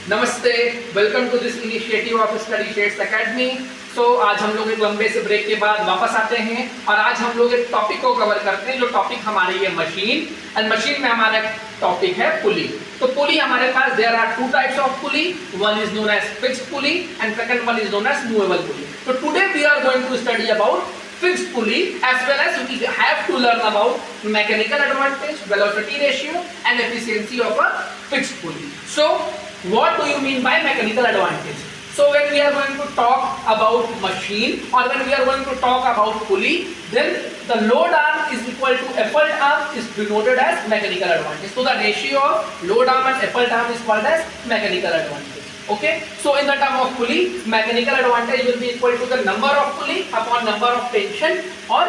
नमस्ते, welcome to this initiative of study shades academy. आज हम लोग एक लंबे से ब्रेक के बाद वापस आते हैं और आज हम लोग एक टॉपिक को कवर करते हैं जो टॉपिक हमारी है मशीन। एंड मशीन में हमारा टॉपिक है पुली। तो पुली हमारे पास there are two types of pulley, one is known as fixed pulley and second one is known as movable pulley. तो today we are going to study about fixed pulley as well as we have to learn about mechanical advantage, velocity ratio and efficiency of a fixed pulley. So what do you mean by mechanical advantage? So when we are going to talk about machine or when we are going to talk about pulley, then the load arm is equal to effort arm is denoted as mechanical advantage. So the ratio of load arm and effort arm is called as mechanical advantage. Okay, so in the term of pulley, mechanical advantage will be equal to the number of pulley upon number of tension or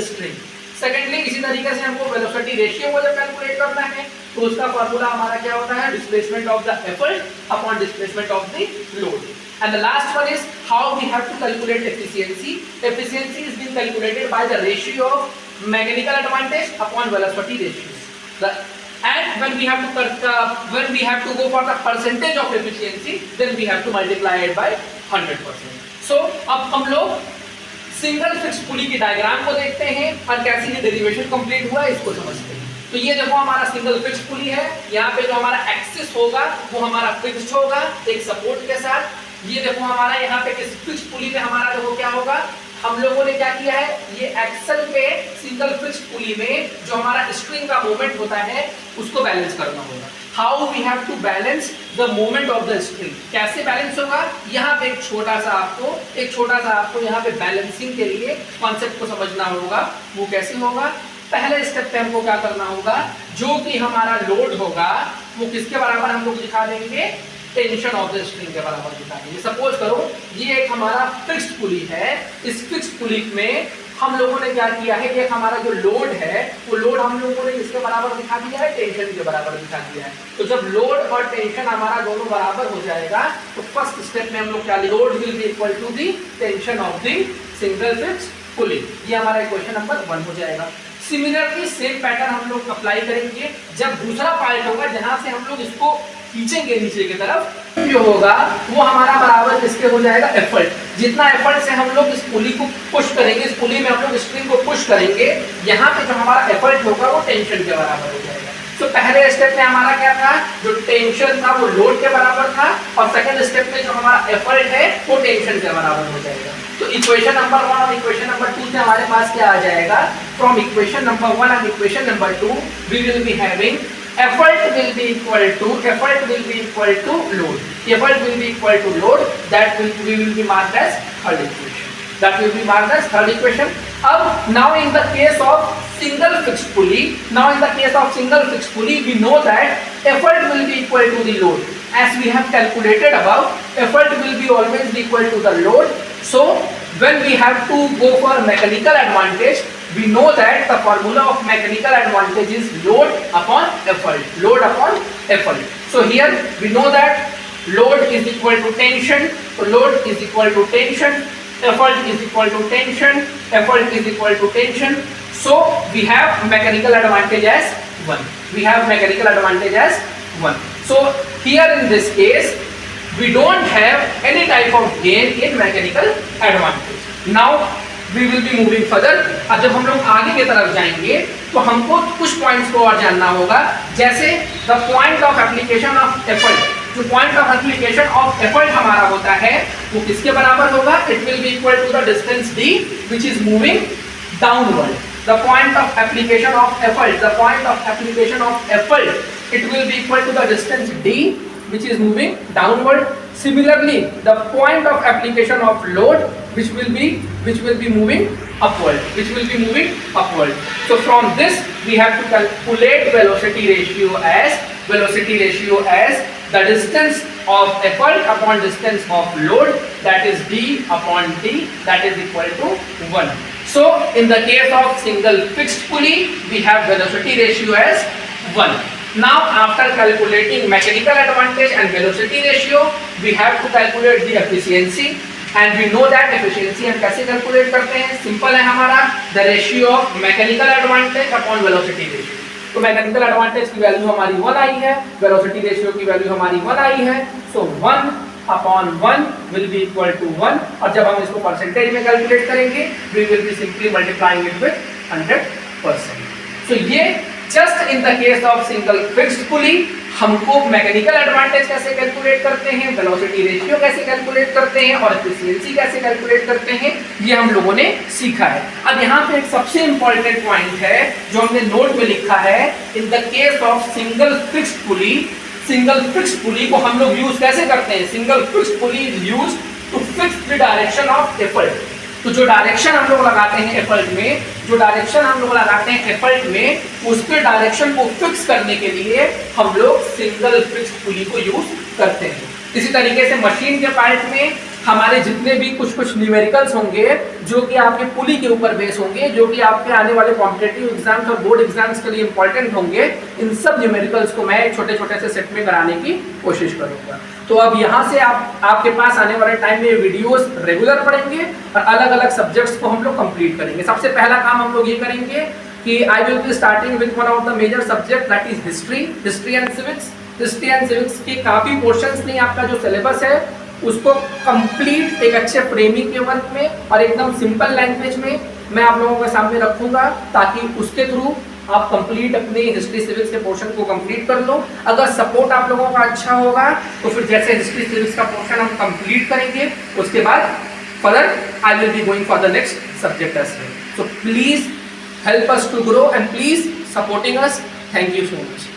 string. Secondly, इसी तरीके से हमको velocity ratio को जब calculate करना है तो उसका फॉर्मूला हमारा क्या होता है, displacement of the effort upon displacement of the load. And the last one is how we have to calculate efficiency. Efficiency is being calculated by the ratio of mechanical advantage upon velocity ratio. And when we have to go for the percentage of efficiency, then we have to multiply it by 100%. So अब हम लोग single fix पुली की diagram को देखते हैं और कैसे ये डेरिवेशन कंप्लीट हुआ है इसको समझते हैं. तो ये देखो हमारा सिंगल फिक्स पुली है. यहाँ पे जो हमारा एक्सिस होगा वो हमारा फिक्स्ड होगा एक सपोर्ट के साथ. ये देखो हमारा यहाँ पे फिक्स पुली में हमारा देखो क्या होगा, हम लोगों ने क्या किया है, ये एक्सल पे सिंगल फिक्स्ड पुली में जो हमारा स्ट्रिंग का मूवमेंट होता है उसको बैलेंस करना होगा. How we have to balance the movement of the string. कैसे बैलेंस होगा, यहाँ पे एक छोटा सा आपको यहाँ पे बैलेंसिंग के लिए कॉन्सेप्ट को समझना होगा. वो कैसे होगा, पहले स्टेप पे हमको क्या करना होगा, जो कि हमारा लोड होगा वो किसके बराबर हम लोग दिखा देंगे, टेंशन ऑफ द स्ट्रिंग के बराबर दिखा देंगे. सपोज करो ये एक हमारा फिक्स्ड पुली है. इस फिक्स्ड पुली में हम लोगों ने क्या किया है, ये हमारा जो लोड है वो लोड हम लोगों ने किसके बराबर दिखा दिया है, टेंशन के बराबर दिखा दिया है. तो जब लोड और टेंशन हमारा दोनों बराबर हो जाएगा तो फर्स्ट स्टेप में हम लोग क्या, load will be equal to the tension of the single fixed pulley. ये हमारा इक्वेशन नंबर 1 हो जाएगा. सिमिलरली सेम पैटर्न हम लोग अप्लाई करेंगे जब दूसरा पार्ट होगा जहां से हम लोग इसको खींचेंगे नीचे की तरफ. जो होगा वो हमारा बराबर किसके हो जाएगा, एफर्ट. जितना एफर्ट से हम लोग इस पुली को पुश करेंगे, इस पुली में हम लोग स्ट्रिंग को पुश करेंगे, यहाँ पे जो हमारा एफर्ट होगा वो टेंशन के बराबर हो जाएगा. तो पहले स्टेप में हमारा क्या था, जो टेंशन था वो लोड के बराबर था और सेकंड स्टेप में जो हमारा एफर्ट है वो टेंशन के बराबर हो जाएगा. तो इक्वेशन नंबर 1 और इक्वेशन नंबर 2 से हमारे पास क्या आ जाएगा, from equation number 1 and equation number 2 we will be having effort will be equal to load. Effort will be equal to load. That will be marked as third equation. अब now in the case of single fixed pulley, we know that effort will be equal to the load. As we have calculated above, effort will be always be equal to the load. So when we have to go for mechanical advantage, we know that the formula of mechanical advantage is load upon effort. So here we know that load is equal to tension. So load is equal to tension, effort is equal to tension, effort is equal to tension. So we have mechanical advantage as 1. So here in this case we don't have any type of gain in mechanical advantage. Now we will be moving further. अब जब हम लोग आगे की तरफ जाएंगे तो हमको कुछ पॉइंट्स को और जानना होगा, जैसे the point of application of effort. जो point of application of effort हमारा होता है वो किसके बराबर होगा, it will be equal to the distance d which is moving downward. The point of application of effort, it will be equal to the distance d which is moving downward. Similarly, the point of application of load which will be moving upward. So from this we have to calculate velocity ratio as the distance of effort upon distance of load, that is d upon t, that is equal to 1. So in the case of single fixed pulley we have velocity ratio as 1. Now after calculating mechanical advantage and velocity ratio, we have to calculate the efficiency, and we know that efficiency हम कैसे calculate करते हैं, simple है हमारा, the ratio of mechanical advantage upon velocity ratio. तो mechanical advantage की value हमारी 1 आई है, वेलोसिटी रेशियो की वैल्यू हमारी 1 आई है, so 1/1 will be equal to 1, और जब हम इसको परसेंटेज में कैलकुलेट करेंगे we will be simply multiplying it with 100%। So ये just in the case of single fixed pulley हमको मैकेनिकल एडवांटेज कैसे कैलकुलेट करते हैं, वेलोसिटी रेशियो कैसे कैलकुलेट करते हैं और एफिशिएंसी कैसे कैलकुलेट करते हैं, ये हम लोगों ने सीखा है। अब यहाँ पे एक सबसे इंपॉर्टेंट पॉइंट है जो हमने नोट में लिखा है, in the case of single fixed pulley, single fixed pulley को हम लोग यूज कैसे करते हैं, single fixed pulley is used to fix the direction of effort. तो जो डायरेक्शन हम लोग लगाते हैं एफर्ट में, जो डायरेक्शन हम लोग लगाते हैं एफर्ट में, उसके डायरेक्शन को फिक्स करने के लिए हम लोग सिंगल फिक्स्ड पुली को यूज करते हैं। इसी तरीके से मशीन के पार्ट में हमारे जितने भी कुछ न्यूमेरिकल्स होंगे जो कि आपके पुली के ऊपर बेस होंगे, जो कि आपके आने वाले कॉम्पिटिटिव एग्जाम्स और बोर्ड एग्जाम्स के लिए इंपॉर्टेंट होंगे, इन सब न्यूमेरिकल्स को मैं छोटे छोटे से सेट में कराने की कोशिश करूंगा। तो अब यहाँ से आपके पास आने वाले टाइम में वीडियोस रेगुलर पढ़ेंगे और अलग अलग सब्जेक्ट्स को हम लोग कंप्लीट करेंगे। सबसे पहला काम हम लोग ये करेंगे कि I will be starting with one of the major subject that is history and civics. History and civics के काफ़ी पोर्शंस में आपका जो सिलेबस है उसको कंप्लीट एक अच्छे फ्रेमिंग के वर्क में और एकदम सिंपल लैंग्वेज में मैं आप लोगों के सामने रखूंगा, ताकि उसके थ्रू आप कंप्लीट अपने हिस्ट्री सिविक्स के पोर्शन को कंप्लीट कर लो। अगर सपोर्ट आप लोगों का अच्छा होगा तो फिर जैसे हिस्ट्री सिविक्स का पोर्शन हम कंप्लीट करेंगे, उसके बाद further I will be going for the next subject as well. So please help us to grow and please supporting us. Thank you so much.